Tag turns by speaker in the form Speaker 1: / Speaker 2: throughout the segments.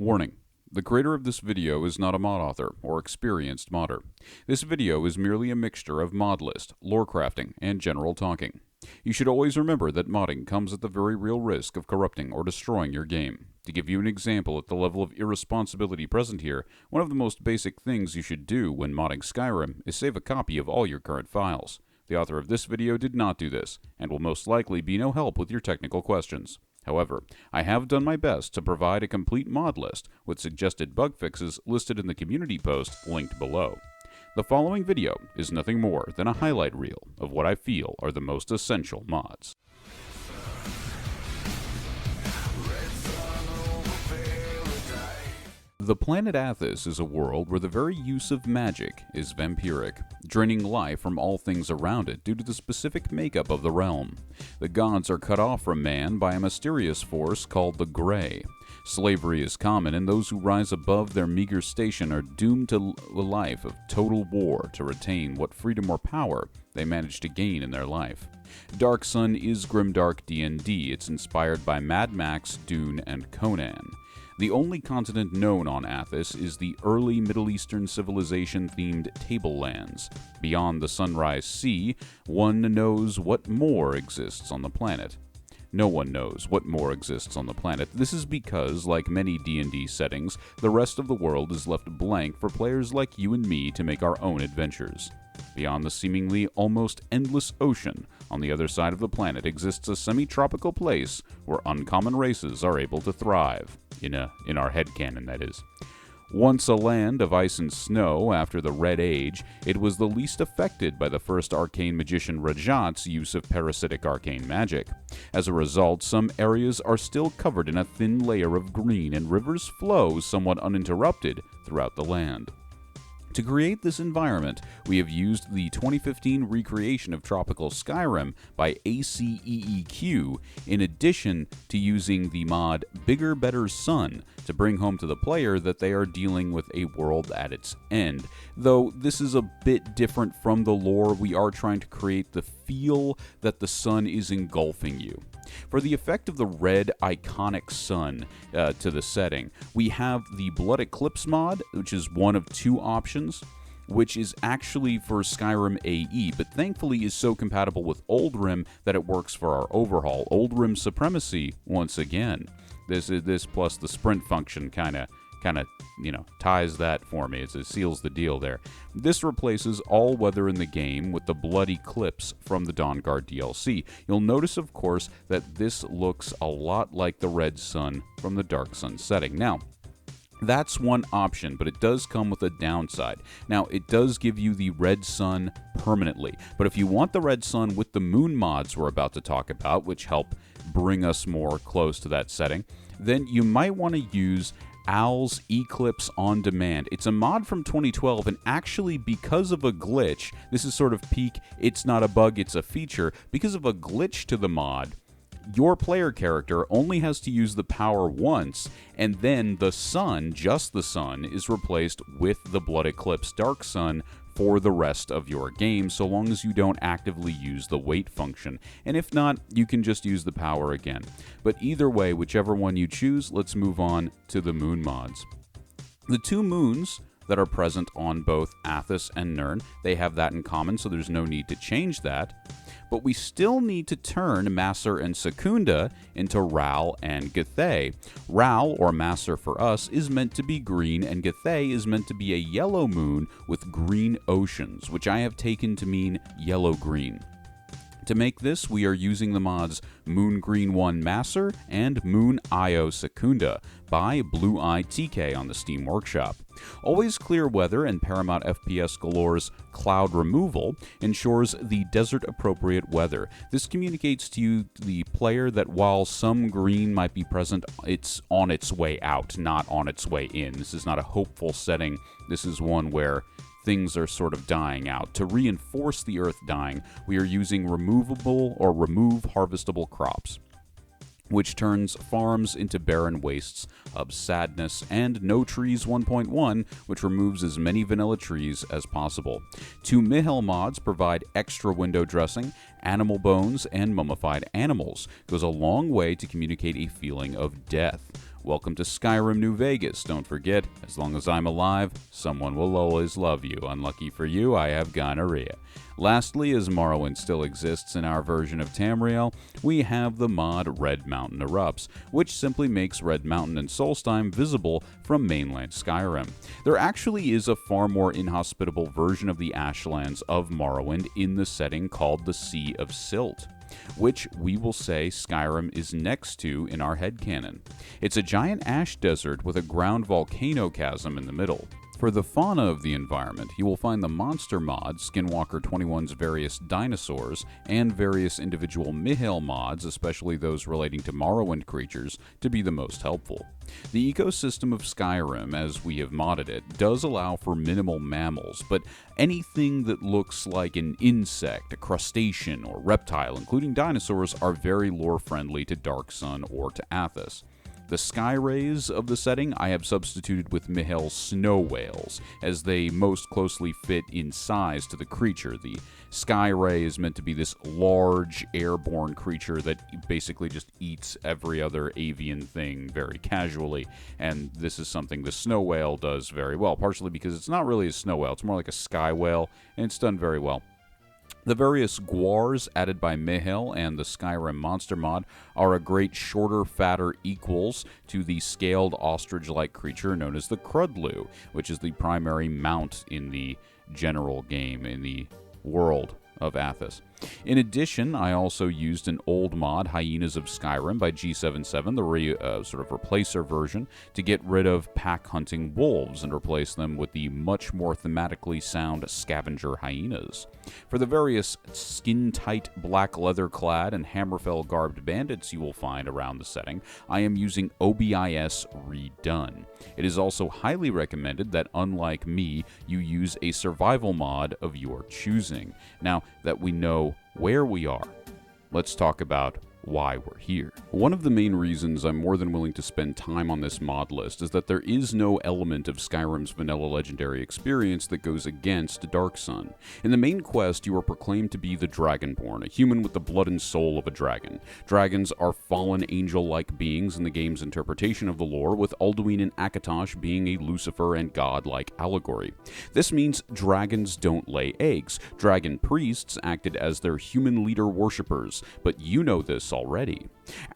Speaker 1: Warning: the creator of this video is not a mod author or experienced modder. This video is merely a mixture of mod list, lore crafting, and general talking. You should always remember that modding comes at the very real risk of corrupting or destroying your game. To give you an example at the level of irresponsibility present here, one of the most basic things you should do when modding Skyrim is save a copy of all your current files. The author of this video did not do this, and will most likely be no help with your technical questions. However, I have done my best to provide a complete mod list with suggested bug fixes listed in the community post linked below. The following video is nothing more than a highlight reel of what I feel are the most essential mods. The planet Athos is a world where the very use of magic is vampiric, draining life from all things around it due to the specific makeup of the realm. The gods are cut off from man by a mysterious force called the Grey. Slavery is common, and those who rise above their meager station are doomed to a life of total war to retain what freedom or power they manage to gain in their life. Dark Sun is grimdark D&D. It's inspired by Mad Max, Dune, and Conan. The only continent known on Athos is the early Middle Eastern civilization-themed Tablelands. Beyond the Sunrise Sea, one knows what more exists on the planet. No one knows what more exists on the planet. This is because, like many D&D settings, the rest of the world is left blank for players like you and me to make our own adventures. Beyond the seemingly almost endless ocean, on the other side of the planet exists a semi-tropical place where uncommon races are able to thrive. In our headcanon, that is. Once a land of ice and snow after the Red Age, it was the least affected by the first arcane magician Rajat's use of parasitic arcane magic. As a result, some areas are still covered in a thin layer of green, and rivers flow somewhat uninterrupted throughout the land. To create this environment, we have used the 2015 recreation of tropical Skyrim by ACEEQ, in addition to using the mod Bigger Better Sun to bring home to the player that they are dealing with a world at its end. Though this is a bit different from the lore, we are trying to create the feel that the sun is engulfing you. For the effect of the red iconic sun to the setting, we have the Blood Eclipse mod, which is one of two options, which is actually for Skyrim AE, but thankfully is so compatible with Oldrim that it works for our Overhaul. Oldrim Supremacy, once again. This plus the sprint function kind of ties that for me. It seals the deal there. This replaces all weather in the game with the Blood Eclipse from the Dawnguard DLC. You'll notice, of course, that this looks a lot like the Red Sun from the Dark Sun setting. Now, that's one option, but it does come with a downside. Now, it does give you the Red Sun permanently, but if you want the Red Sun with the moon mods we're about to talk about, which help bring us more close to that setting, then you might want to use Owl's Eclipse On Demand. It's a mod from 2012, and actually because of a glitch, this is sort of peak, it's not a bug, it's a feature, because of a glitch to the mod, your player character only has to use the power once, and then the sun, just the sun, is replaced with the Blood Eclipse Dark Sun for the rest of your game, so long as you don't actively use the wait function. And if not, you can just use the power again. But either way, whichever one you choose, let's move on to the moon mods. The two moons that are present on both Athos and Nirn, they have that in common, so there's no need to change that. But we still need to turn Masser and Secunda into Ral and Gethay. Ral, or Masser for us, is meant to be green, and Gethay is meant to be a yellow moon with green oceans, which I have taken to mean yellow-green. To make this, we are using the mods Moon Green 1 Masser and Moon Io Secunda by Blue Eye TK on the Steam Workshop. Always Clear Weather and Paramount FPS Galore's Cloud Removal ensures the desert-appropriate weather. This communicates to you, the player, that while some green might be present, it's on its way out, not on its way in. This is not a hopeful setting. This is one where things are sort of dying out. To reinforce the earth dying, we are using removable or remove harvestable crops, which turns farms into barren wastes of sadness, and No Trees 1.1, which removes as many vanilla trees as possible. Two Mihel mods provide extra window dressing, animal bones, and mummified animals. Goes a long way to communicate a feeling of death. Welcome to Skyrim, New Vegas. Don't forget, as long as I'm alive, someone will always love you. Unlucky for you, I have gonorrhea. Lastly, as Morrowind still exists in our version of Tamriel, we have the mod Red Mountain Erupts, which simply makes Red Mountain and Solstheim visible from mainland Skyrim. There actually is a far more inhospitable version of the Ashlands of Morrowind in the setting called the Sea of Silt, which we will say Skyrim is next to in our headcanon. It's a giant ash desert with a ground volcano chasm in the middle. For the fauna of the environment, you will find the monster mod, Skinwalker 21's various dinosaurs, and various individual Mihail mods, especially those relating to Morrowind creatures, to be the most helpful. The ecosystem of Skyrim, as we have modded it, does allow for minimal mammals, but anything that looks like an insect, a crustacean, or reptile, including dinosaurs, are very lore-friendly to Dark Sun or to Athos. The sky rays of the setting I have substituted with Mihail's snow whales, as they most closely fit in size to the creature. The sky ray is meant to be this large airborne creature that basically just eats every other avian thing very casually, and this is something the snow whale does very well, partially because it's not really a snow whale, it's more like a sky whale, and it's done very well. The various guars added by Mihail and the Skyrim monster mod are a great shorter, fatter equals to the scaled ostrich-like creature known as the Crudlu, which is the primary mount in the general game, in the world of Athos. In addition, I also used an old mod, Hyenas of Skyrim by G77, the sort of replacer version, to get rid of pack-hunting wolves and replace them with the much more thematically sound scavenger hyenas. For the various skin-tight, black leather-clad, and Hammerfell-garbed bandits you will find around the setting, I am using OBIS Redone. It is also highly recommended that, unlike me, you use a survival mod of your choosing. Now that we know where we are, let's talk about why we're here. One of the main reasons I'm more than willing to spend time on this mod list is that there is no element of Skyrim's vanilla legendary experience that goes against Dark Sun. In the main quest, you are proclaimed to be the Dragonborn, a human with the blood and soul of a dragon. Dragons are fallen angel-like beings in the game's interpretation of the lore, with Alduin and Akatosh being a Lucifer and god-like allegory. This means dragons don't lay eggs. Dragon priests acted as their human leader worshippers, but you know this already.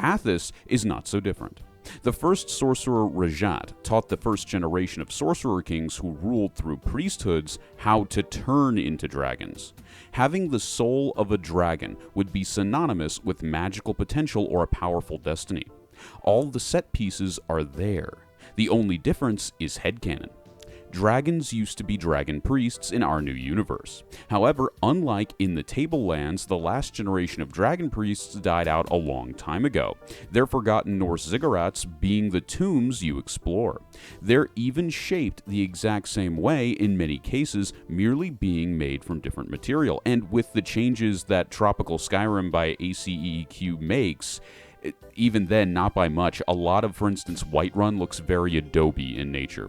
Speaker 1: Athos is not so different. The first sorcerer Rajat taught the first generation of sorcerer kings who ruled through priesthoods how to turn into dragons. Having the soul of a dragon would be synonymous with magical potential or a powerful destiny. All the set pieces are there. The only difference is headcanon. Dragons used to be dragon priests in our new universe. However, unlike in the Tablelands, the last generation of dragon priests died out a long time ago, their forgotten Norse ziggurats being the tombs you explore. They're even shaped the exact same way in many cases, merely being made from different material, and with the changes that Tropical Skyrim by ACEQ makes, even then not by much. A lot of, for instance, Whiterun looks very Adobe in nature.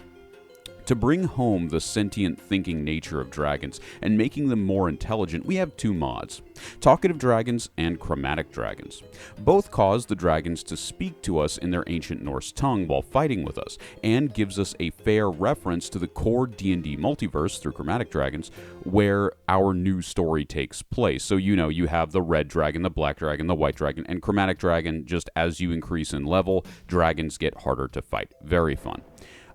Speaker 1: To bring home the sentient thinking nature of dragons and making them more intelligent, we have two mods, Talkative Dragons and Chromatic Dragons. Both cause the dragons to speak to us in their ancient Norse tongue while fighting with us, and gives us a fair reference to the core D&D multiverse through Chromatic Dragons, where our new story takes place. So you have the red dragon, the black dragon, the white dragon, and Chromatic Dragon, just as you increase in level, dragons get harder to fight. Very fun.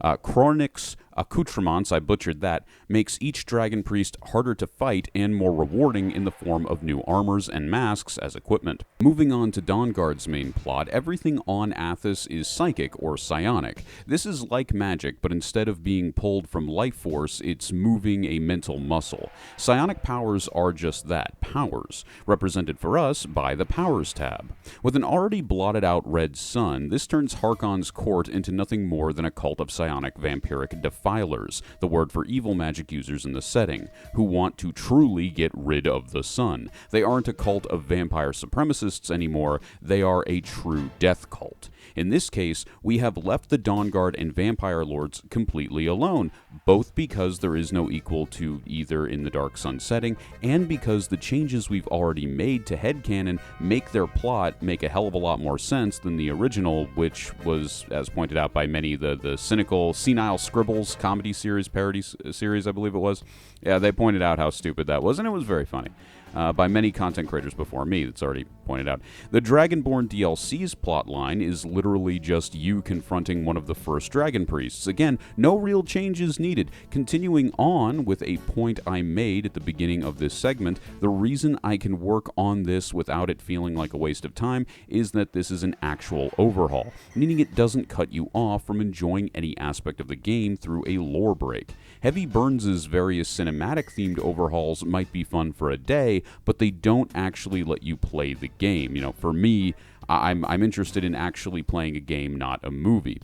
Speaker 1: Chronix accoutrements, I butchered that, makes each dragon priest harder to fight and more rewarding in the form of new armors and masks as equipment. Moving on to Dawnguard's main plot, everything on Athos is psychic or psionic. This is like magic, but instead of being pulled from life force, it's moving a mental muscle. Psionic powers are just that, powers, represented for us by the Powers tab. With an already blotted out red sun, this turns Harkon's court into nothing more than a cult of psionic vampiric defilers, the word for evil magic users in the setting, who want to truly get rid of the sun. They aren't a cult of vampire supremacists anymore, they are a true death cult. In this case, we have left the Dawnguard and Vampire Lords completely alone, both because there is no equal to either in the Dark Sun setting, and because the changes we've already made to headcanon make their plot make a hell of a lot more sense than the original, which was, as pointed out by many, the cynical, senile scribbles comedy series, parody series, I believe it was. Yeah, they pointed out how stupid that was, and it was very funny. By many content creators before me, that's already pointed out. The Dragonborn DLC's plotline is literally just you confronting one of the first dragon priests. Again, no real changes needed. Continuing on with a point I made at the beginning of this segment, the reason I can work on this without it feeling like a waste of time is that this is an actual overhaul, meaning it doesn't cut you off from enjoying any aspect of the game through a lore break. Heavy Burns' various cinematic-themed overhauls might be fun for a day, but they don't actually let you play the game. For me, I'm interested in actually playing a game, not a movie.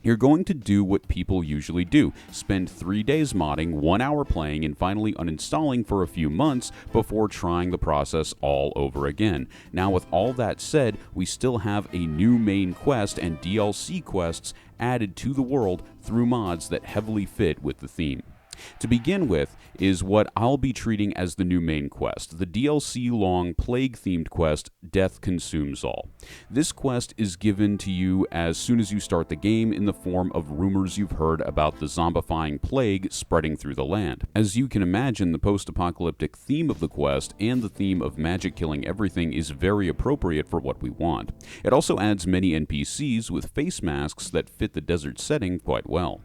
Speaker 1: You're going to do what people usually do, spend 3 days modding, 1 hour playing, and finally uninstalling for a few months before trying the process all over again. Now, with all that said, we still have a new main quest and DLC quests added to the world through mods that heavily fit with the theme. To begin with is what I'll be treating as the new main quest, the DLC-long Plague-themed quest, Death Consumes All. This quest is given to you as soon as you start the game in the form of rumors you've heard about the zombifying plague spreading through the land. As you can imagine, the post-apocalyptic theme of the quest and the theme of magic killing everything is very appropriate for what we want. It also adds many NPCs with face masks that fit the desert setting quite well.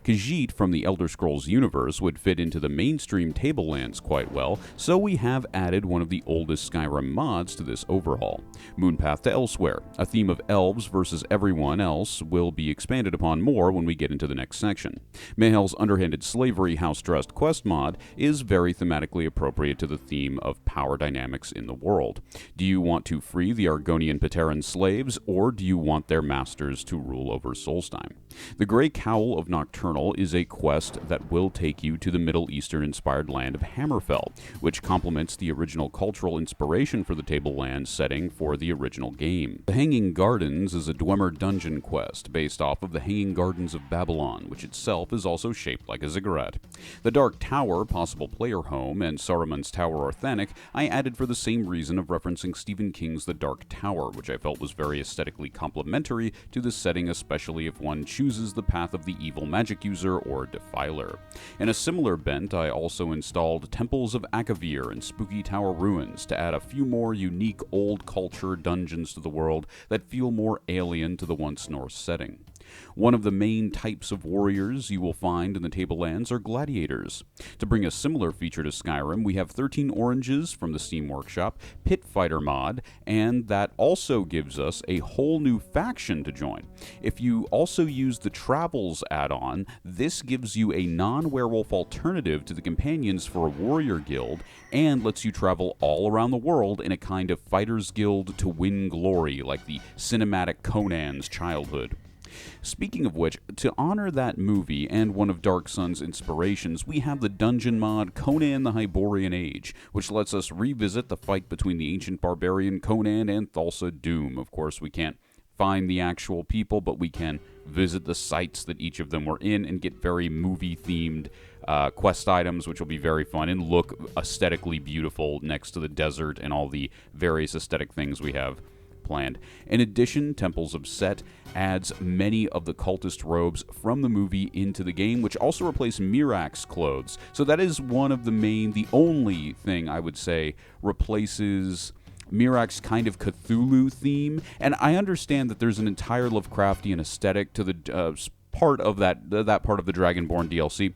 Speaker 1: Khajiit from the Elder Scrolls universe would fit into the mainstream Tablelands quite well, so we have added one of the oldest Skyrim mods to this overhaul. Moonpath to Elsewhere, a theme of elves versus everyone else, will be expanded upon more when we get into the next section. Mahel's Underhanded Slavery House Trust quest mod is very thematically appropriate to the theme of power dynamics in the world. Do you want to free the Argonian Pateran slaves, or do you want their masters to rule over Solstheim? The Grey Cowl of Nocturnal is a quest that will take you to the Middle Eastern-inspired land of Hammerfell, which complements the original cultural inspiration for the Tablelands setting for the original game. The Hanging Gardens is a Dwemer dungeon quest based off of the Hanging Gardens of Babylon, which itself is also shaped like a ziggurat. The Dark Tower, possible player home, and Saruman's Tower Orthanc I added for the same reason of referencing Stephen King's The Dark Tower, which I felt was very aesthetically complementary to the setting, especially if one chooses the path of the evil magic user or defiler. In a similar bent, I also installed Temples of Akavir and Spooky Tower Ruins to add a few more unique old culture dungeons to the world that feel more alien to the once Norse setting. One of the main types of warriors you will find in the Tablelands are gladiators. To bring a similar feature to Skyrim, we have 13 Oranges from the Steam Workshop, Pit Fighter mod, and that also gives us a whole new faction to join. If you also use the Travels add-on, this gives you a non-werewolf alternative to the companions for a warrior guild, and lets you travel all around the world in a kind of fighter's guild to win glory, like the cinematic Conan's childhood. Speaking of which, to honor that movie and one of Dark Sun's inspirations, we have the dungeon mod Conan the Hyborian Age, which lets us revisit the fight between the ancient barbarian Conan and Thulsa Doom. Of course, we can't find the actual people, but we can visit the sites that each of them were in and get very movie-themed quest items, which will be very fun and look aesthetically beautiful next to the desert and all the various aesthetic things we have planned. In addition, Temples of Set adds many of the cultist robes from the movie into the game, which also replace Mirak's clothes. So that is one of the only thing I would say replaces Mirak's kind of Cthulhu theme. And I understand that there's an entire Lovecraftian aesthetic to the part of that part of the Dragonborn DLC.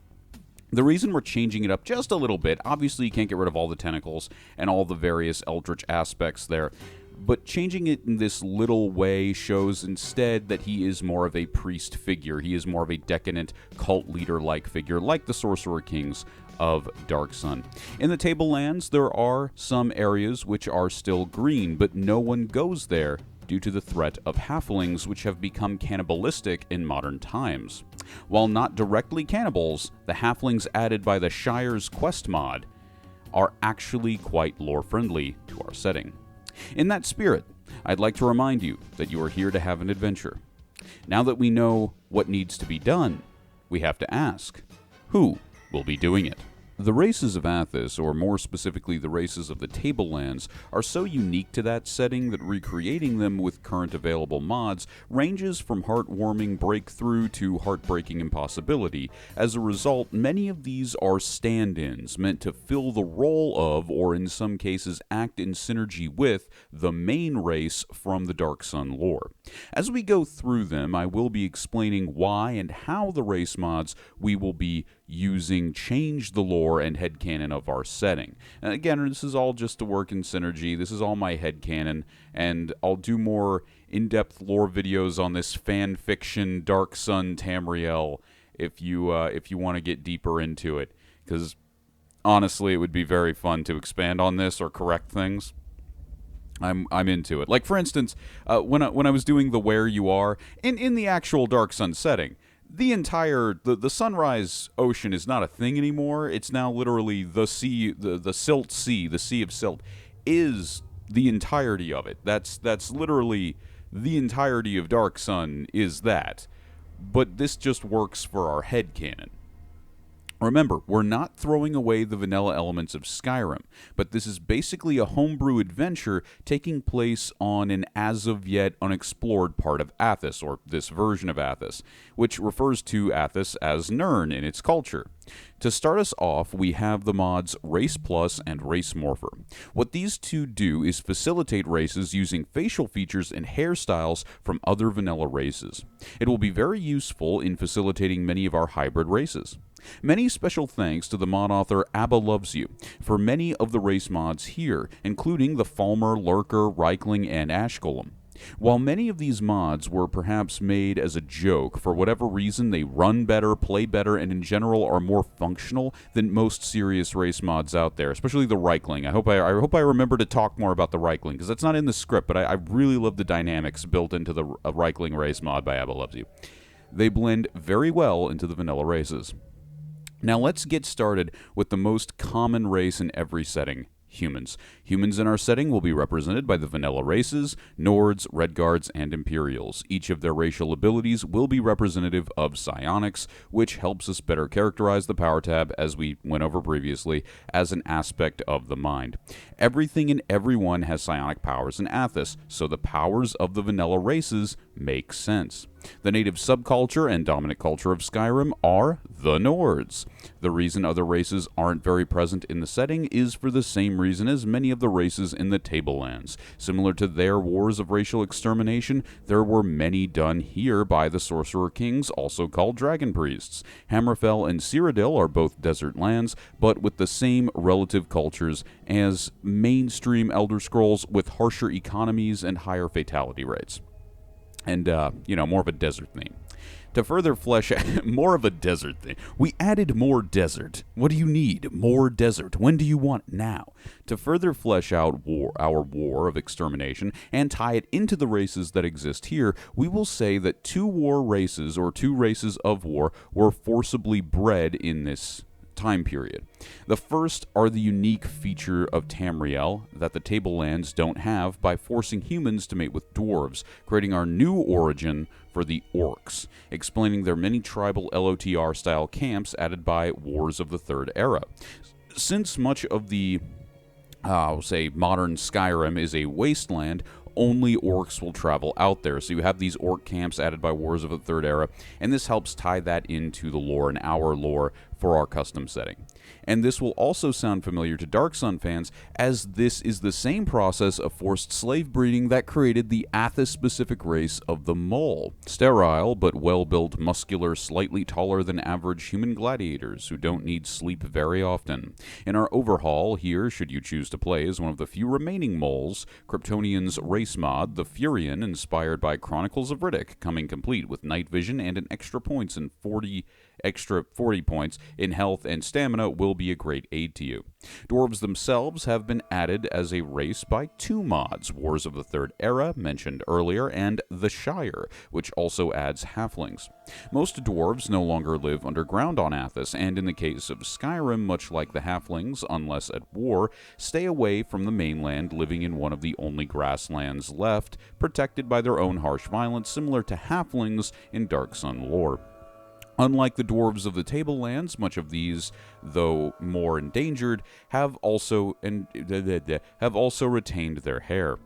Speaker 1: The reason we're changing it up just a little bit, obviously you can't get rid of all the tentacles and all the various eldritch aspects there, but changing it in this little way shows instead that he is more of a priest figure. He is more of a decadent cult leader-like figure, like the Sorcerer Kings of Dark Sun. In the Tablelands, there are some areas which are still green, but no one goes there due to the threat of halflings, which have become cannibalistic in modern times. While not directly cannibals, the halflings added by the Shire's quest mod are actually quite lore-friendly to our setting. In that spirit, I'd like to remind you that you are here to have an adventure. Now that we know what needs to be done, we have to ask, who will be doing it? The races of Athos, or more specifically the races of the Tablelands, are so unique to that setting that recreating them with current available mods ranges from heartwarming breakthrough to heartbreaking impossibility. As a result, many of these are stand-ins meant to fill the role of, or in some cases act in synergy with, the main race from the Dark Sun lore. As we go through them, I will be explaining why and how the race mods we will be using change the lore and headcanon of our setting. And again, this is all just to work in synergy. This is all my headcanon, and I'll do more in-depth lore videos on this fan fiction Dark Sun Tamriel if you want to get deeper into it, because honestly it would be very fun to expand on this or correct things. I'm into it. Like, for instance, when I was doing the Where You Are in the actual Dark Sun setting, the entire the Sunrise Ocean is not a thing anymore. It's now literally the sea, the Silt Sea, the Sea of Silt is the entirety of it. That's literally the entirety of Dark Sun is that. But this just works for our headcanon. Remember, we're not throwing away the vanilla elements of Skyrim, but this is basically a homebrew adventure taking place on an as-of-yet unexplored part of Athos, or this version of Athos, which refers to Athos as Nirn in its culture. To start us off, we have the mods Race Plus and Race Morpher. What these two do is facilitate races using facial features and hairstyles from other vanilla races. It will be very useful in facilitating many of our hybrid races. Many special thanks to the mod author Abba Loves You for many of the race mods here, including the Falmer, Lurker, Reichling, and Ashgolem. While many of these mods were perhaps made as a joke, for whatever reason they run better, play better, and in general are more functional than most serious race mods out there, especially the Reichling. I hope I remember to talk more about the Reichling, because that's not in the script, but I really love the dynamics built into the Reichling race mod by Abba Loves You. They blend very well into the vanilla races. Now let's get started with the most common race in every setting, humans. Humans in our setting will be represented by the vanilla races, Nords, Redguards, and Imperials. Each of their racial abilities will be representative of psionics, which helps us better characterize the power tab, as we went over previously, as an aspect of the mind. Everything and everyone has psionic powers in Athos, so the powers of the vanilla races make sense. The native subculture and dominant culture of Skyrim are the Nords. The reason other races aren't very present in the setting is for the same reason as many of the races in the Tablelands. Similar to their wars of racial extermination, there were many done here by the Sorcerer Kings, also called Dragon Priests. Hammerfell and Cyrodiil are both desert lands, but with the same relative cultures as mainstream Elder Scrolls, with harsher economies and higher fatality rates. And, more of a desert theme. To further flesh out, more of a desert thing. We added more desert. What do you need? More desert. When do you want it? Now? To further flesh out our war of extermination and tie it into the races that exist here, we will say that two war races, or two races of war, were forcibly bred in this time period. The first are the unique feature of Tamriel that the Tablelands don't have by forcing humans to mate with dwarves, creating our new origin for the Orcs, explaining their many tribal LOTR-style camps added by Wars of the Third Era. Since much of the, modern Skyrim is a wasteland, only orcs will travel out there. So you have these orc camps added by Wars of the Third Era, and this helps tie that into the lore and our lore for our custom setting. And this will also sound familiar to Dark Sun fans, as this is the same process of forced slave breeding that created the Athos-specific race of the Mole. Sterile, but well-built, muscular, slightly taller than average human gladiators who don't need sleep very often. In our Overhaul here, should you choose to play as one of the few remaining moles, Kryptonian's race mod, the Furion, inspired by Chronicles of Riddick, coming complete with night vision and an extra 40 points in health and stamina but will be a great aid to you. Dwarves themselves have been added as a race by two mods, Wars of the Third Era, mentioned earlier, and The Shire, which also adds halflings. Most dwarves no longer live underground on Athos, and in the case of Skyrim, much like the halflings, unless at war, stay away from the mainland, living in one of the only grasslands left, protected by their own harsh violence, similar to halflings in Dark Sun lore. Unlike the dwarves of the Tablelands, much of these, though more endangered, have also retained their hair.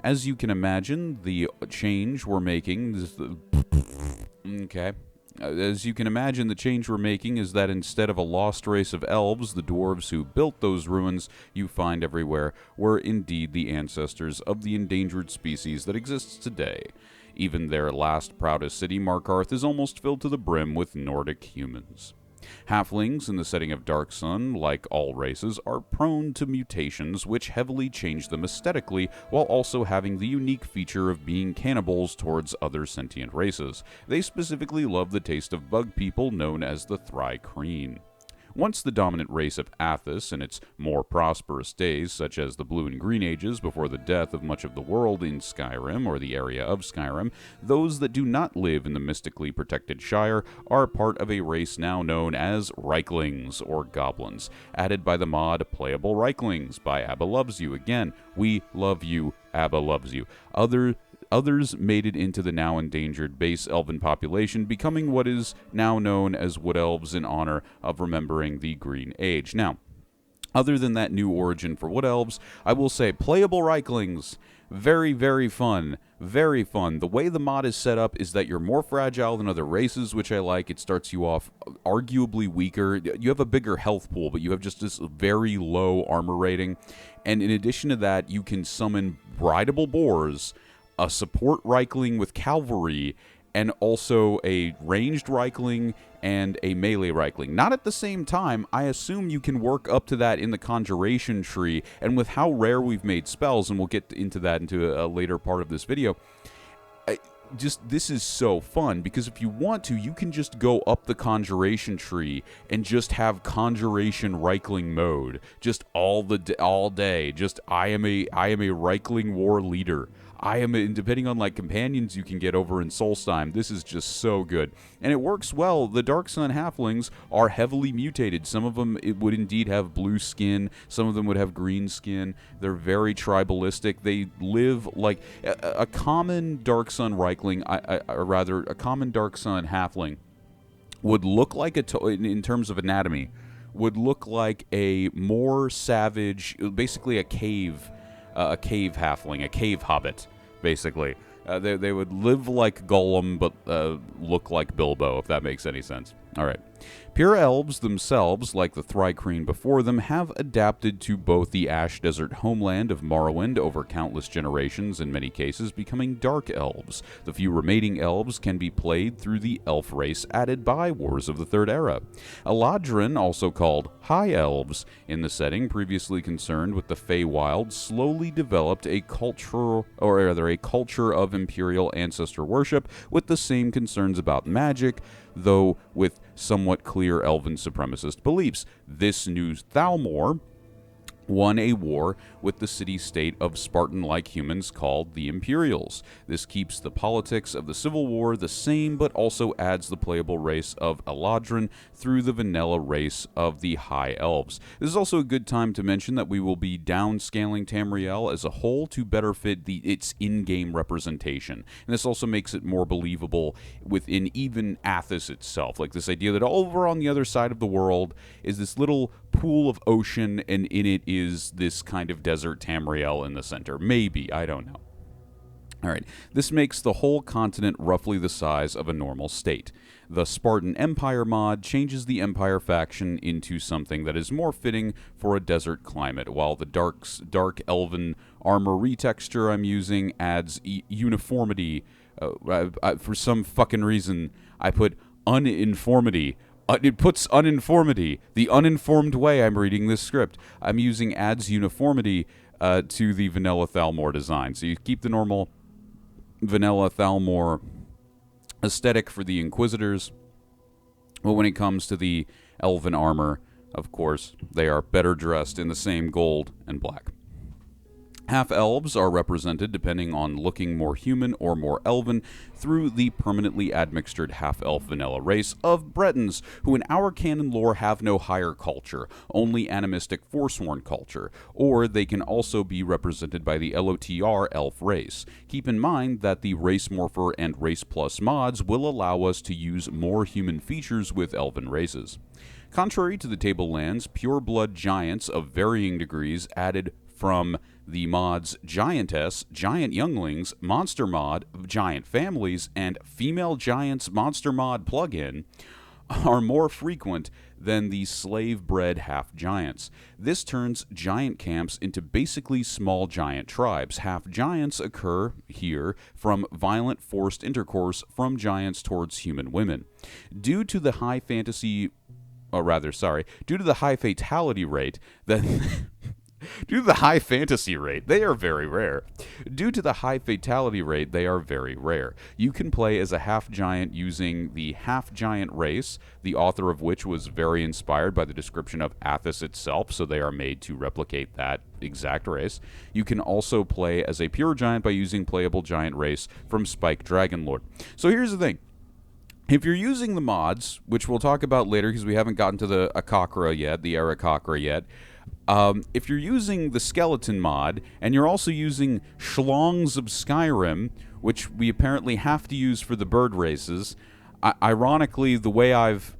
Speaker 1: As you can imagine, the change we're making is that instead of a lost race of elves, the dwarves who built those ruins you find everywhere were indeed the ancestors of the endangered species that exists today. Even their last proudest city, Markarth, is almost filled to the brim with Nordic humans. Halflings, in the setting of Dark Sun, like all races, are prone to mutations which heavily change them aesthetically, while also having the unique feature of being cannibals towards other sentient races. They specifically love the taste of bug people known as the Thri-Kreen. Once the dominant race of Athos in its more prosperous days, such as the Blue and Green Ages before the death of much of the world in Skyrim, or the area of Skyrim, those that do not live in the mystically protected Shire are part of a race now known as Reiklings, or Goblins, added by the mod Playable Reiklings by Abba Loves You. Again, we love you, Abba loves you. Others made it into the now endangered base elven population, becoming what is now known as Wood Elves in honor of remembering the Green Age. Now, other than that new origin for Wood Elves, I will say Playable Reiklings, very, very fun. Very fun. The way the mod is set up is that you're more fragile than other races, which I like. It starts you off arguably weaker. You have a bigger health pool, but you have just this very low armor rating. And in addition to that, you can summon rideable boars, a support Reikling with cavalry, and also a ranged Reikling and a melee Reikling. Not at the same time. I assume you can work up to that in the conjuration tree, and with how rare we've made spells, and we'll get into that into a later part of this video, this is so fun, because if you want to, you can just go up the conjuration tree and just have conjuration Reikling mode, just all day. Just I am a Reikling war leader. And depending on like companions you can get over in Solstheim, this is just so good. And it works well. The Dark Sun halflings are heavily mutated. Some of them would indeed have blue skin. Some of them would have green skin. They're very tribalistic. They live like a common Dark Sun Reikling, a common Dark Sun halfling would look like in terms of anatomy, would look like a more savage, basically a cave halfling, a cave hobbit, basically. They would live like Gollum, but look like Bilbo, if that makes any sense. All right. Pure elves themselves, like the Thri-Kreen before them, have adapted to both the ash desert homeland of Morrowind over countless generations, in many cases becoming dark elves. The few remaining elves can be played through the elf race added by Wars of the Third Era. Eladrin, also called High Elves, in the setting previously concerned with the Feywild, slowly developed a culture of imperial ancestor worship with the same concerns about magic, though with somewhat clear elven supremacist beliefs. This new Thalmor won a war with the city-state of Spartan-like humans called the Imperials. This keeps the politics of the Civil War the same, but also adds the playable race of Eladrin through the vanilla race of the High Elves. This is also a good time to mention that we will be downscaling Tamriel as a whole to better fit its in-game representation. And this also makes it more believable within even Athos itself. Like this idea that over on the other side of the world is this little pool of ocean, and in it is this kind of desert Tamriel in the center. Maybe, I don't know. Alright, this makes the whole continent roughly the size of a normal state. The Spartan Empire mod changes the Empire faction into something that is more fitting for a desert climate, while the dark elven armor retexture I'm using adds uniformity. For some fucking reason, I put uninformity. It puts uninformity. The uninformed way I'm reading this script. I'm using adds uniformity to the vanilla Thalmor design. So you keep the normal vanilla Thalmor aesthetic for the Inquisitors, but when it comes to the elven armor, Of course, they are better dressed in the same gold and black. Half-elves are represented, depending on looking more human or more elven, through the permanently admixtured half-elf vanilla race of Bretons, who in our canon lore have no higher culture, only animistic Forsworn culture, or they can also be represented by the LOTR elf race. Keep in mind that the Race Morpher and Race Plus mods will allow us to use more human features with elven races. Contrary to the Tablelands, pure-blood giants of varying degrees added from the mods Giantess, Giant Younglings, Monster Mod, Giant Families, and Female Giants Monster Mod plugin are more frequent than the slave-bred half-giants. This turns giant camps into basically small giant tribes. Half-giants occur here from violent forced intercourse from giants towards human women. Due to the high fatality rate that Due to the high fantasy rate, they are very rare. You can play as a half-giant using the half-giant race, the author of which was very inspired by the description of Athos itself, so they are made to replicate that exact race. You can also play as a pure giant by using playable giant race from Spike Dragonlord. So here's the thing. If you're using the mods, which we'll talk about later because we haven't gotten to the Akakra yet, the Aarakocra yet, if you're using the skeleton mod, and you're also using Schlongs of Skyrim, which we apparently have to use for the bird races, ironically, the way I've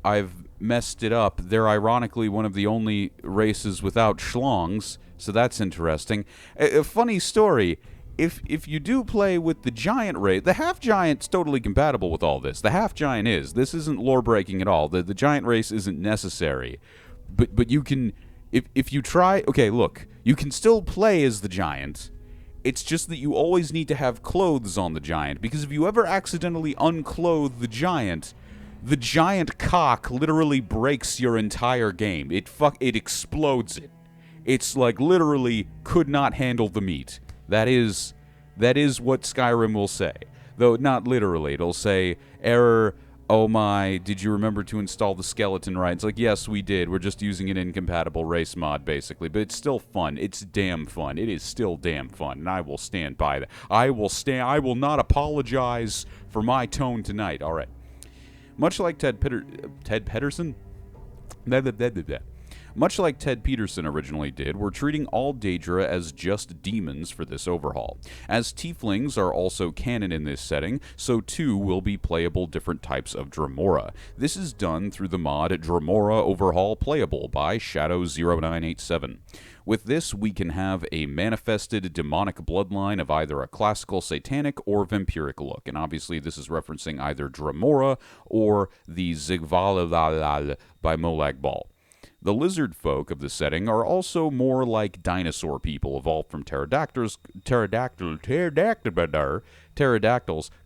Speaker 1: messed it up, they're ironically one of the only races without Schlongs, so that's interesting. A funny story. If you do play with the giant race, the half-giant's totally compatible with all this. The half-giant is. This isn't lore-breaking at all. The giant race isn't necessary. But you can... If you try... Okay, look. You can still play as the giant. It's just that you always need to have clothes on the giant, because if you ever accidentally unclothe the giant cock literally breaks your entire game. It explodes it. It's like literally could not handle the meat. That is what Skyrim will say. Though not literally. It'll say, error, oh my, did you remember to install the skeleton right? It's like, yes, we did. We're just using an incompatible race mod, basically. But it's still fun. It's damn fun. It is still damn fun. And I will stand by that. I will not apologize for my tone tonight. All right. Much like Ted Pedersen? Much like Ted Peterson originally did, we're treating all Daedra as just demons for this overhaul. As tieflings are also canon in this setting, so too will be playable different types of Dremora. This is done through the mod Dremora Overhaul Playable by Shadow0987. With this, we can have a manifested demonic bloodline of either a classical satanic or vampiric look, and obviously this is referencing either Dremora or the Zigvalalal by Molag Bal. The lizard folk of the setting are also more like dinosaur people evolved from pterodactyls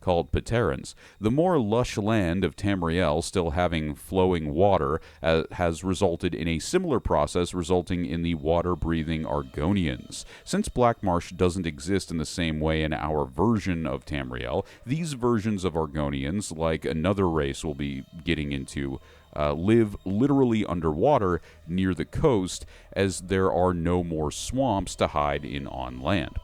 Speaker 1: called Pterans. The more lush land of Tamriel still having flowing water has resulted in a similar process resulting in the water-breathing Argonians. Since Black Marsh doesn't exist in the same way in our version of Tamriel, these versions of Argonians, like another race we'll be getting into, live literally underwater near the coast, as there are no more swamps to hide in on land.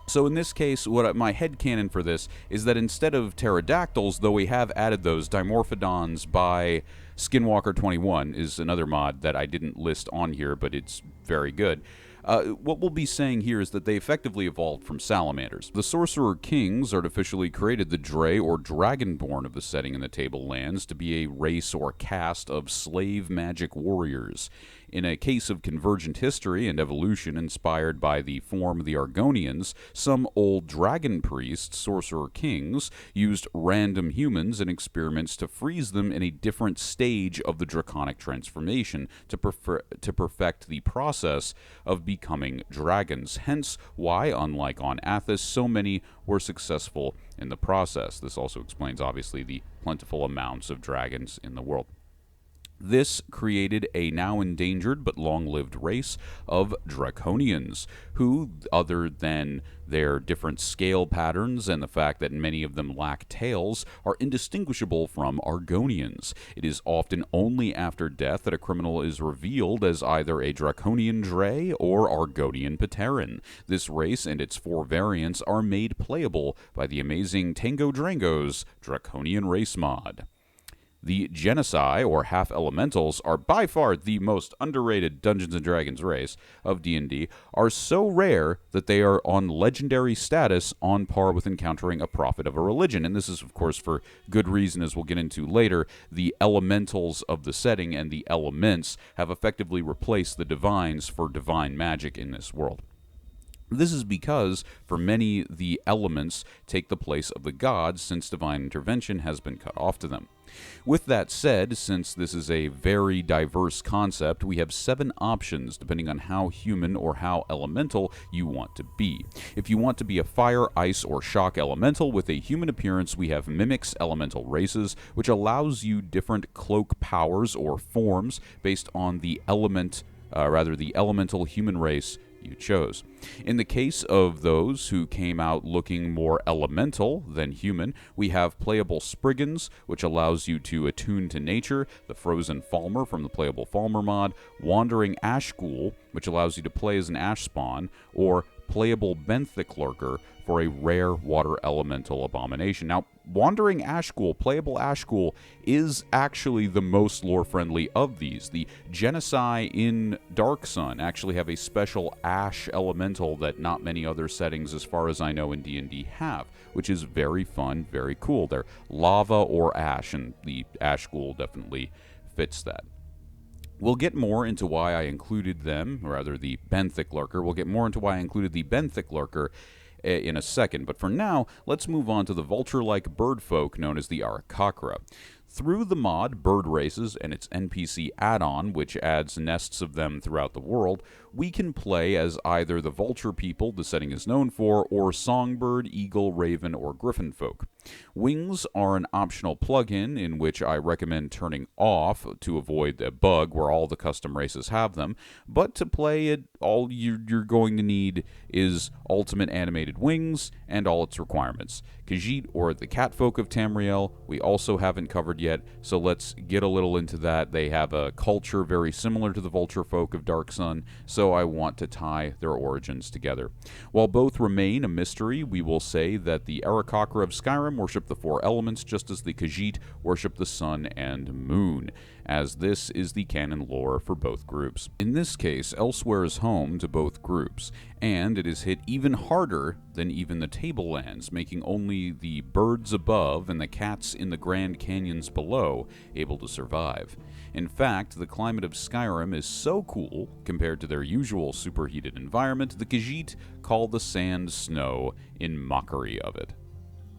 Speaker 1: So in this case, my headcanon for this is that instead of pterodactyls, though we have added those, Dimorphodons by Skinwalker21 is another mod that I didn't list on here, but it's very good. What we'll be saying here is that they effectively evolved from salamanders. The Sorcerer Kings artificially created the Dre or Dragonborn of the setting in the Tablelands to be a race or caste of slave magic warriors. In a case of convergent history and evolution inspired by the form of the Argonians, some old dragon priests, Sorcerer Kings, used random humans in experiments to freeze them in a different stage of the draconic transformation to perfect the process of becoming dragons. Hence why, unlike on Athos, so many were successful in the process. This also explains, obviously, the plentiful amounts of dragons in the world. This created a now endangered but long-lived race of draconians, who, other than their different scale patterns and the fact that many of them lack tails, are indistinguishable from Argonians. It is often only after death that a criminal is revealed as either a draconian Dre or Argonian Pateran. This race and its 4 variants are made playable by the amazing Tango Drango's Draconian Race mod. The Genocide, or half-elementals, are by far the most underrated Dungeons & Dragons race of D&D, are so rare that they are on legendary status on par with encountering a prophet of a religion. And this is, of course, for good reason, as we'll get into later. The elementals of the setting and the elements have effectively replaced the divines for divine magic in this world. This is because, for many, the elements take the place of the gods, since divine intervention has been cut off to them. With that said, since this is a very diverse concept, we have 7 options depending on how human or how elemental you want to be. If you want to be a fire, ice, or shock elemental with a human appearance, we have Mimics elemental races, which allows you different cloak powers or forms based on the the elemental human race you chose. In the case of those who came out looking more elemental than human, we have Playable Spriggans, which allows you to attune to nature, the Frozen Falmer from the Playable Falmer mod, Wandering Ashghoul, which allows you to play as an ash spawn, or Playable Benthic Lurker for a rare water elemental abomination. Now, Wandering Ashghoul, Playable Ashghoul, is actually the most lore-friendly of these. The Genocide in Dark Sun actually have a special ash elemental that not many other settings, as far as I know, in D&D have, which is very fun, very cool. They're lava or ash, and the Ashghoul definitely fits that. We'll get more into why I included them, or rather the Benthic Lurker. We'll get more into why I included the Benthic Lurker in a second, but for now, let's move on to the vulture-like bird folk known as the Aarakocra. Through the mod Bird Races and its NPC add-on, which adds nests of them throughout the world, we can play as either the vulture people the setting is known for, or songbird, eagle, raven, or griffin folk. Wings are an optional plugin in which I recommend turning off to avoid a bug where all the custom races have them, but to play it, all you're going to need is ultimate animated wings and all its requirements. Khajiit, or the catfolk of Tamriel, we also haven't covered yet, so let's get a little into that. They have a culture very similar to the vulture folk of Dark Sun, so I want to tie their origins together. While both remain a mystery, we will say that the Aarakocra of Skyrim worship the 4 elements, just as the Khajiit worship the sun and moon, as this is the canon lore for both groups. In this case, Elsewhere is home to both groups, and it is hit even harder than even the Tablelands, making only the birds above and the cats in the Grand Canyons below able to survive. In fact, the climate of Skyrim is so cool, compared to their usual superheated environment, the Khajiit call the sand snow in mockery of it.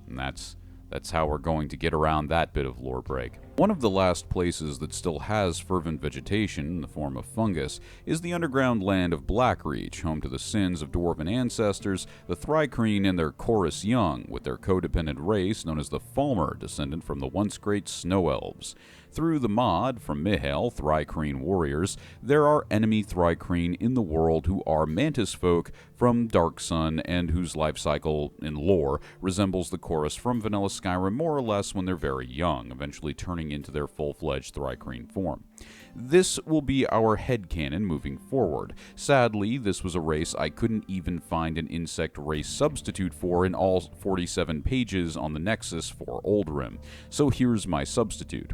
Speaker 1: And that's how we're going to get around that bit of lore break. One of the last places that still has fervent vegetation in the form of fungus is the underground land of Blackreach, home to the sins of dwarven ancestors, the Thri-kreen and their chorus young, with their codependent race known as the Falmer, descendant from the once great Snow Elves. Through the mod from Mihail, Thri-kreen warriors, there are enemy Thri-kreen in the world who are mantis folk from Dark Sun and whose life cycle in lore resembles the chorus from Vanilla Skyrim more or less when they're very young, eventually turning into their full-fledged Thri-kreen form. This will be our headcanon moving forward. Sadly, this was a race I couldn't even find an insect race substitute for in all 47 pages on the Nexus for Oldrim, so here's my substitute.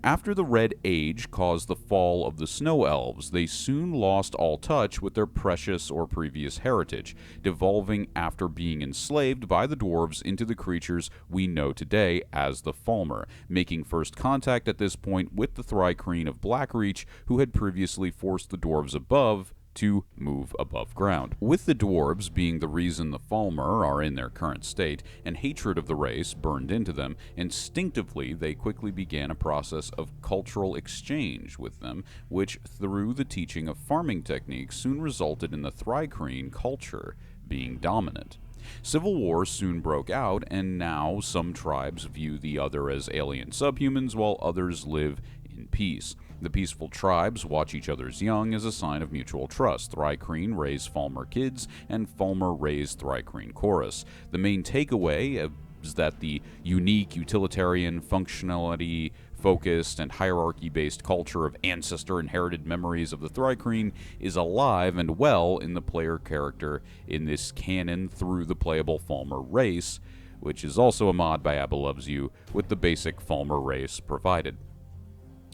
Speaker 1: After the Red Age caused the fall of the Snow Elves, they soon lost all touch with their precious or previous heritage, devolving after being enslaved by the dwarves into the creatures we know today as the Falmer, making first contact at this point with the Thri-kreen of Blackreach, who had previously forced the dwarves above to move above ground. With the dwarves being the reason the Falmer are in their current state, and hatred of the race burned into them, instinctively they quickly began a process of cultural exchange with them, which, through the teaching of farming techniques, soon resulted in the Thri-kreen culture being dominant. Civil war soon broke out, and now some tribes view the other as alien subhumans, while others live in peace. The peaceful tribes watch each other's young as a sign of mutual trust. Thri-kreen raise Falmer kids, and Falmer raise Thri-kreen chorus. The main takeaway is that the unique, utilitarian, functionality-focused, and hierarchy-based culture of ancestor-inherited memories of the Thri-kreen is alive and well in the player character in this canon through the playable Falmer race, which is also a mod by Abba Loves You, with the basic Falmer race provided.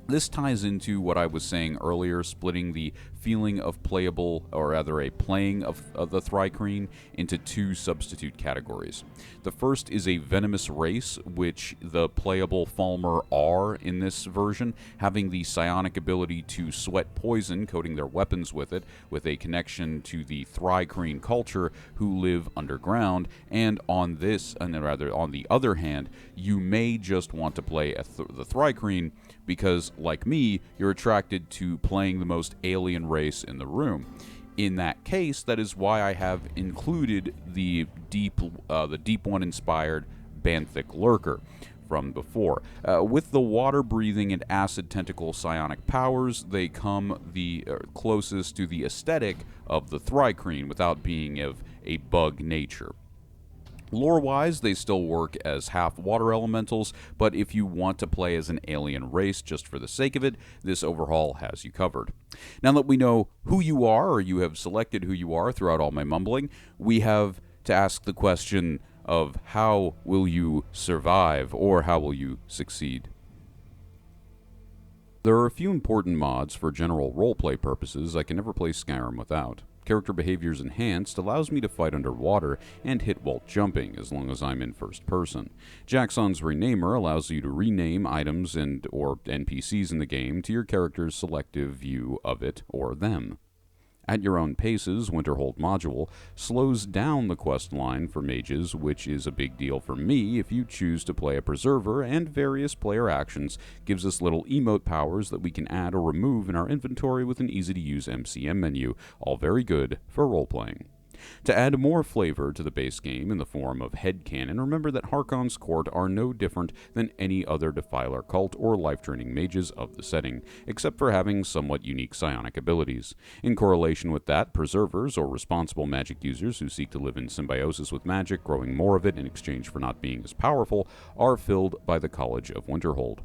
Speaker 1: This ties into what I was saying earlier, splitting the feeling of playable, or rather a playing of the Thri-kreen into two substitute categories. The first is a venomous race, which the playable Falmer are in this version, having the psionic ability to sweat poison, coating their weapons with it, with a connection to the Thri-kreen culture who live underground. And on the other hand, you may just want to play the Thri-kreen because, like me, you're attracted to playing the most alien race in the room. In that case, that is why I have included the Deep One inspired Banthic Lurker from before. With the water-breathing and acid tentacle psionic powers, they come the closest to the aesthetic of the Thri-kreen without being of a bug nature. Lore-wise, they still work as half-water elementals, but if you want to play as an alien race just for the sake of it, this overhaul has you covered. Now that we know who you are, or you have selected who you are throughout all my mumbling, we have to ask the question of how will you survive, or how will you succeed? There are a few important mods for general roleplay purposes I can never play Skyrim without. Character Behaviors Enhanced allows me to fight underwater and hit while jumping, as long as I'm in first person. Jackson's Renamer allows you to rename items or NPCs in the game to your character's selective view of it or them. At Your Own Paces, Winterhold module slows down the quest line for mages, which is a big deal for me if you choose to play a preserver, and various player actions gives us little emote powers that we can add or remove in our inventory with an easy-to-use MCM menu, all very good for role-playing. To add more flavor to the base game in the form of headcanon, remember that Harkon's court are no different than any other Defiler cult or life-draining mages of the setting, except for having somewhat unique psionic abilities. In correlation with that, preservers, or responsible magic users who seek to live in symbiosis with magic, growing more of it in exchange for not being as powerful, are filled by the College of Winterhold.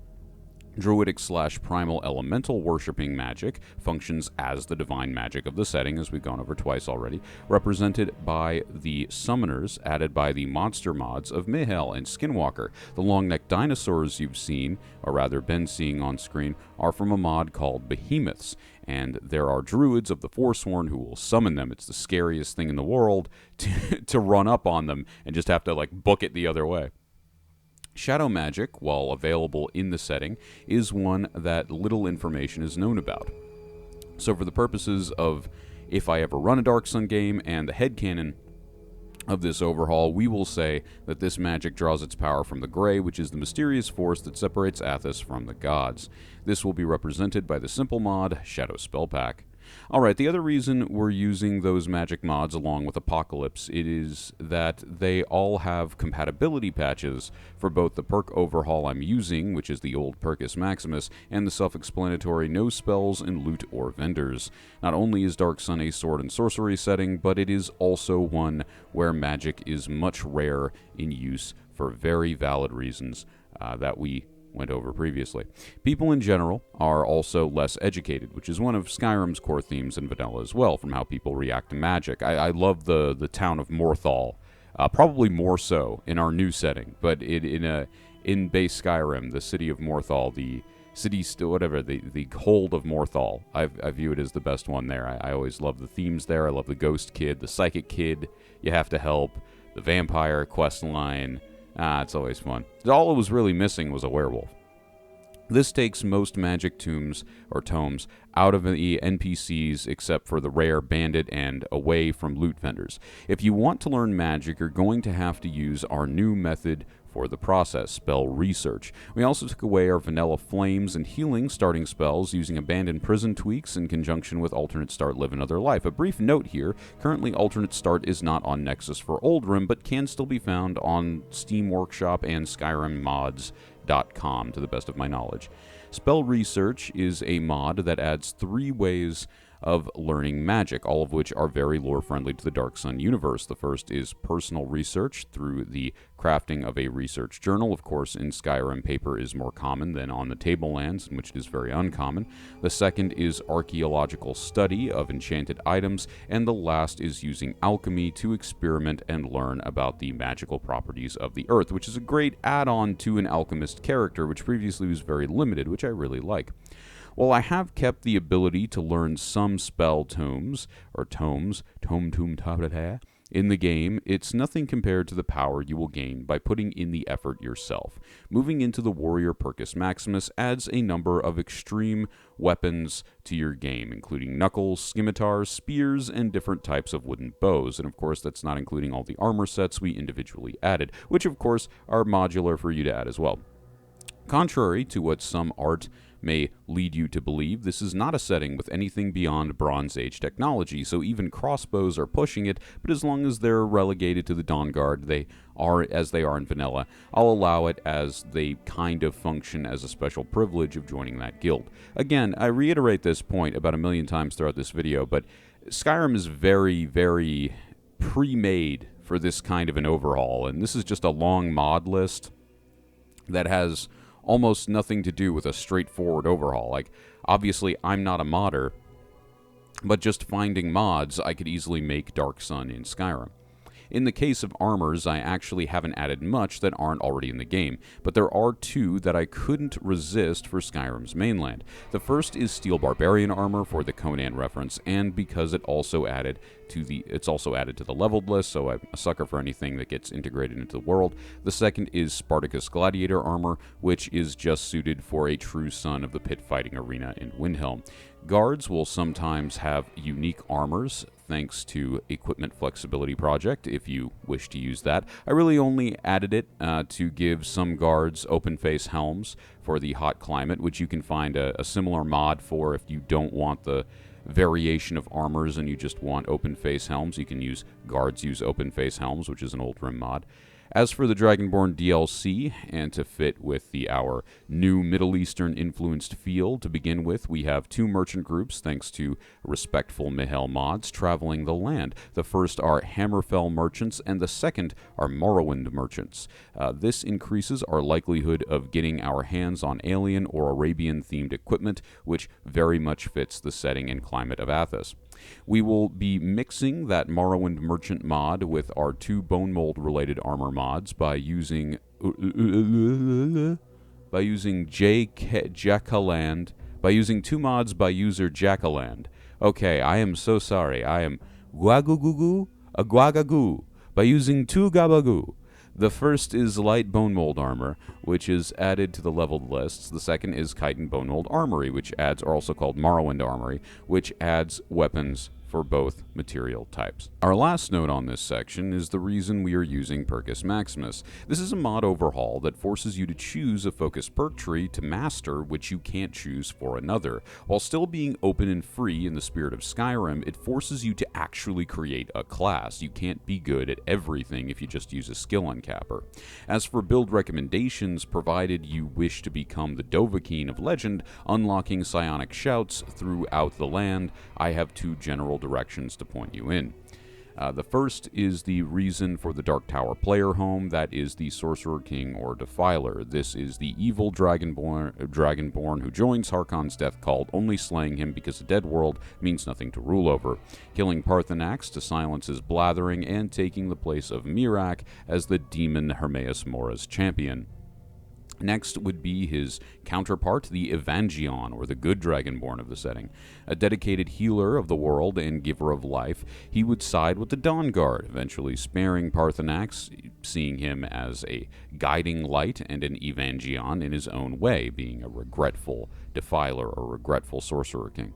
Speaker 1: Druidic/primal elemental worshipping magic functions as the divine magic of the setting, as we've gone over twice already, represented by the summoners added by the monster mods of Mihail and Skinwalker. The long-necked dinosaurs you've seen, or rather been seeing on screen, are from a mod called Behemoths, and there are druids of the Forsworn who will summon them. It's the scariest thing in the world to run up on them and just have to book it the other way. Shadow magic, while available in the setting, is one that little information is known about. So for the purposes of if I ever run a Dark Sun game and the headcanon of this overhaul, we will say that this magic draws its power from the Grey, which is the mysterious force that separates Athos from the gods. This will be represented by the simple mod Shadow Spell Pack. Alright, the other reason we're using those magic mods along with Apocalypse is that they all have compatibility patches for both the perk overhaul I'm using, which is the old Percus Maximus, and the self-explanatory no spells in loot or vendors. Not only is Dark Sun a sword and sorcery setting, but it is also one where magic is much rare in use for very valid reasons that we went over previously. People in general are also less educated, which is one of Skyrim's core themes in vanilla as well, from how people react to magic. I love the town of Morthal, probably more so in our new setting, but in base Skyrim, the city of Morthal, the hold of Morthal, I view it as the best one there. I always love the themes there. I love the ghost kid, the psychic kid you have to help, the vampire quest line. It's always fun. All it was really missing was a werewolf. This takes most magic tomes out of the NPCs except for the rare bandit and away from loot vendors. If you want to learn magic, you're going to have to use our new method for the process, spell research. We also took away our vanilla flames and healing starting spells using abandoned prison tweaks in conjunction with alternate start live another life. A brief note here, currently alternate start is not on Nexus for Oldrim, but can still be found on Steam Workshop and SkyrimMods.com to the best of my knowledge. Spell Research is a mod that adds 3 ways of learning magic, all of which are very lore-friendly to the Dark Sun universe. The first is personal research through the crafting of a research journal. Of course, in Skyrim, paper is more common than on the tablelands, in which it is very uncommon. The second is archaeological study of enchanted items, and the last is using alchemy to experiment and learn about the magical properties of the earth, which is a great add-on to an alchemist character, which previously was very limited, which I really like. While I have kept the ability to learn some spell tomes, in the game, it's nothing compared to the power you will gain by putting in the effort yourself. Moving into the Warrior Purchas Maximus adds a number of extreme weapons to your game, including knuckles, scimitars, spears, and different types of wooden bows. And of course, that's not including all the armor sets we individually added, which of course are modular for you to add as well. Contrary to what some art may lead you to believe, this is not a setting with anything beyond Bronze Age technology, so even crossbows are pushing it, but as long as they're relegated to the Dawn Guard, they are as they are in vanilla, I'll allow it as they kind of function as a special privilege of joining that guild. Again, I reiterate this point about 1,000,000 times throughout this video, but Skyrim is very, very pre-made for this kind of an overhaul, and this is just a long mod list that has almost nothing to do with a straightforward overhaul. Like, obviously, I'm not a modder, but just finding mods, I could easily make Dark Sun in Skyrim. In the case of armors, I actually haven't added much that aren't already in the game, but there are 2 that I couldn't resist for Skyrim's mainland. The first is Steel Barbarian armor for the Conan reference, and because it's also added to the leveled list, so I'm a sucker for anything that gets integrated into the world. The second is Spartacus Gladiator armor, which is just suited for a true son of the pit fighting arena in Windhelm. Guards will sometimes have unique armors, thanks to Equipment Flexibility Project, if you wish to use that. I really only added it to give some guards open-face helms for the hot climate, which you can find a similar mod for if you don't want the variation of armors and you just want open-face helms. You can use guards use open-face helms, which is an old Rim mod. As for the Dragonborn DLC, and to fit with our new Middle Eastern influenced feel to begin with, we have 2 merchant groups, thanks to respectful Mihel mods, traveling the land. The first are Hammerfell merchants, and the second are Morrowind merchants. This increases our likelihood of getting our hands on alien or Arabian-themed equipment, which very much fits the setting and climate of Athos. We will be mixing that Morrowind Merchant mod with our 2 Bone Mold related armor mods by using Jackaland, by using 2 mods by user Jackaland. Okay, I am so sorry. I am Guagugugu, a Guagagoo, by using 2 Gabagoo. The first is Light Bone Mold Armor, which is added to the leveled lists. The second is Chitin Bone Mold Armory, which are also called Morrowind Armory, which adds weapons for both material types. Our last note on this section is the reason we are using Purchas Maximus. This is a mod overhaul that forces you to choose a focus perk tree to master which you can't choose for another. While still being open and free in the spirit of Skyrim, it forces you to actually create a class. You can't be good at everything if you just use a skill uncapper. As for build recommendations, provided you wish to become the Dovahkiin of legend, unlocking psionic shouts throughout the land, I have 2 general directions to point you in. The first is the reason for the Dark Tower player home, that is the Sorcerer King or Defiler. This is the evil Dragonborn who joins Harkon's death cult, only slaying him because a dead world means nothing to rule over, killing Parthenax to silence his blathering, and taking the place of Mirak as the demon Hermaeus Mora's champion. Next would be his counterpart, the Evangion, or the good Dragonborn of the setting. A dedicated healer of the world and giver of life, he would side with the Dawn Guard, eventually sparing Parthenax, seeing him as a guiding light and an Evangion in his own way, being a regretful defiler or regretful Sorcerer King.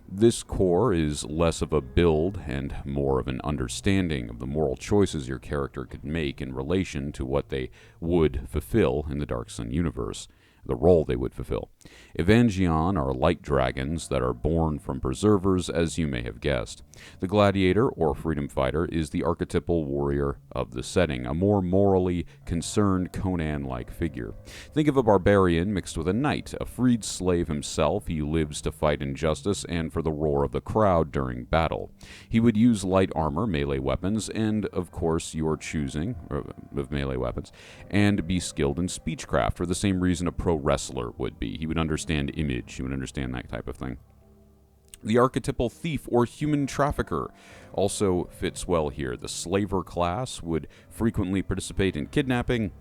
Speaker 1: This core is less of a build and more of an understanding of the moral choices your character could make in relation to what they would fulfill in the Dark Sun universe. the role they would fulfill. Evangion are light dragons that are born from preservers, as you may have guessed. The gladiator, or freedom fighter, is the archetypal warrior of the setting, a more morally concerned Conan-like figure. Think of a barbarian mixed with a knight, a freed slave himself. He lives to fight injustice and for the roar of the crowd during battle. He would use light armor, melee weapons, and, of course, your choosing of melee weapons, and be skilled in speechcraft for the same reason a pro wrestler would be. He would understand image, he would understand that type of thing. The archetypal thief or human trafficker also fits well here. The slaver class would frequently participate in kidnapping,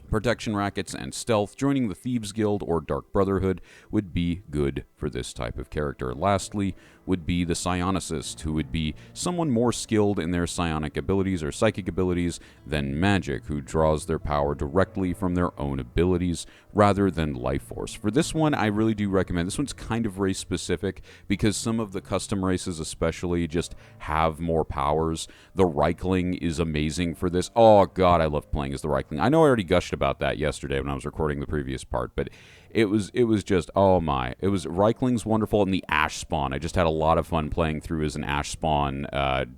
Speaker 1: protection rackets, and stealth. Joining the Thieves Guild or Dark Brotherhood would be good for this type of character. Lastly would be the psionicist, who would be someone more skilled in their psionic abilities or psychic abilities than magic, who draws their power directly from their own abilities rather than life force. For this one, I really do recommend. This one's kind of race specific because some of the custom races especially just have more powers. The Reichling is amazing for this. Oh god, I love playing as the Reichling. I know I already gushed about that yesterday when I was recording the previous part, but it was just, oh my. It was Reichling's wonderful, and the Ash Spawn. I just had a lot of fun playing through as an Ash Spawn,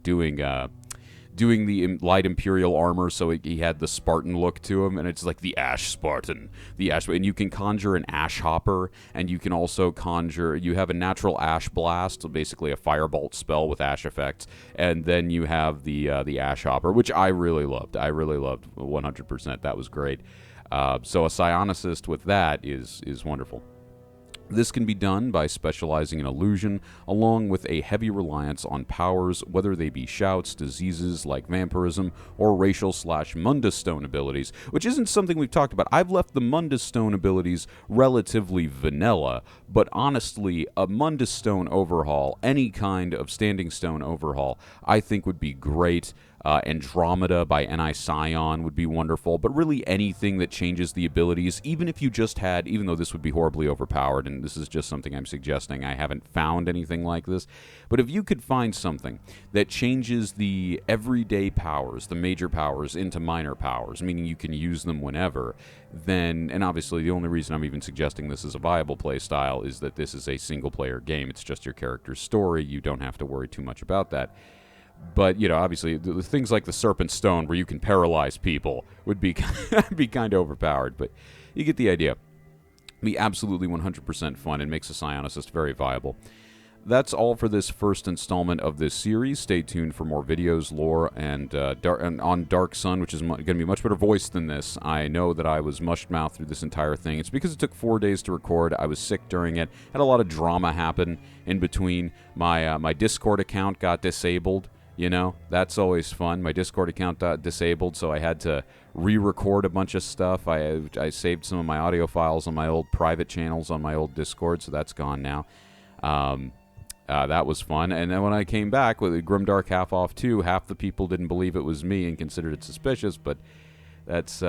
Speaker 1: doing the light Imperial armor, so he had the Spartan look to him, and it's like the Ash Spartan. And you can conjure an Ash Hopper, and you can also you have a natural Ash Blast, so basically a firebolt spell with Ash effects, and then you have the Ash Hopper, which I really loved. I really loved 100%. That was great. So a psionicist with that is wonderful. This can be done by specializing in illusion, along with a heavy reliance on powers, whether they be shouts, diseases like vampirism, or racial/Mundus Stone abilities, which isn't something we've talked about. I've left the Mundus Stone abilities relatively vanilla, but honestly, a Mundus Stone overhaul, any kind of Standing Stone overhaul, I think would be great. Andromeda by Ni Scion would be wonderful, but really anything that changes the abilities, even if you just had, even though this would be horribly overpowered, and this is just something I'm suggesting, I haven't found anything like this, but if you could find something that changes the everyday powers, the major powers, into minor powers, meaning you can use them whenever, then, and obviously the only reason I'm even suggesting this is a viable play style is that this is a single-player game. It's just your character's story. You don't have to worry too much about that. But, you know, obviously, the things like the Serpent Stone, where you can paralyze people, would be kind of overpowered. But you get the idea. Be absolutely 100% fun and makes a psionicist very viable. That's all for this first installment of this series. Stay tuned for more videos, lore, and on Dark Sun, which is going to be much better voiced than this. I know that I was mushed-mouthed through this entire thing. It's because it took 4 days to record. I was sick during it. Had a lot of drama happen in between. My Discord account got disabled. You know, that's always fun. My Discord account got disabled, so I had to re-record a bunch of stuff. I saved some of my audio files on my old private channels on my old Discord, so that's gone now. That was fun. And then when I came back with Grimdark Half Off 2, half the people didn't believe it was me and considered it suspicious, but that's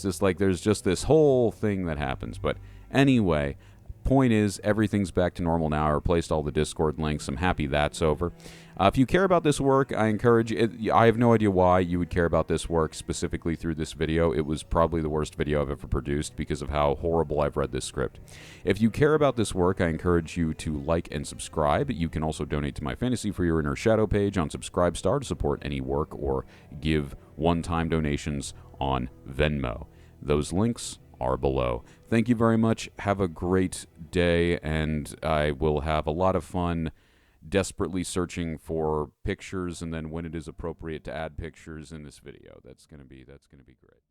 Speaker 1: just like, there's just this whole thing that happens. But anyway, point is, everything's back to normal now. I replaced all the Discord links. I'm happy that's over. If you care about this work, I encourage you. I have no idea why you would care about this work specifically through this video. It was probably the worst video I've ever produced because of how horrible I've read this script. If you care about this work, I encourage you to like and subscribe. You can also donate to my Fantasy for Your Inner Shadow page on Subscribestar to support any work or give one-time donations on Venmo. Those links are below. Thank you very much. Have a great day, and I will have a lot of fun desperately searching for pictures, and then when it is appropriate to add pictures in this video. That's going to be great.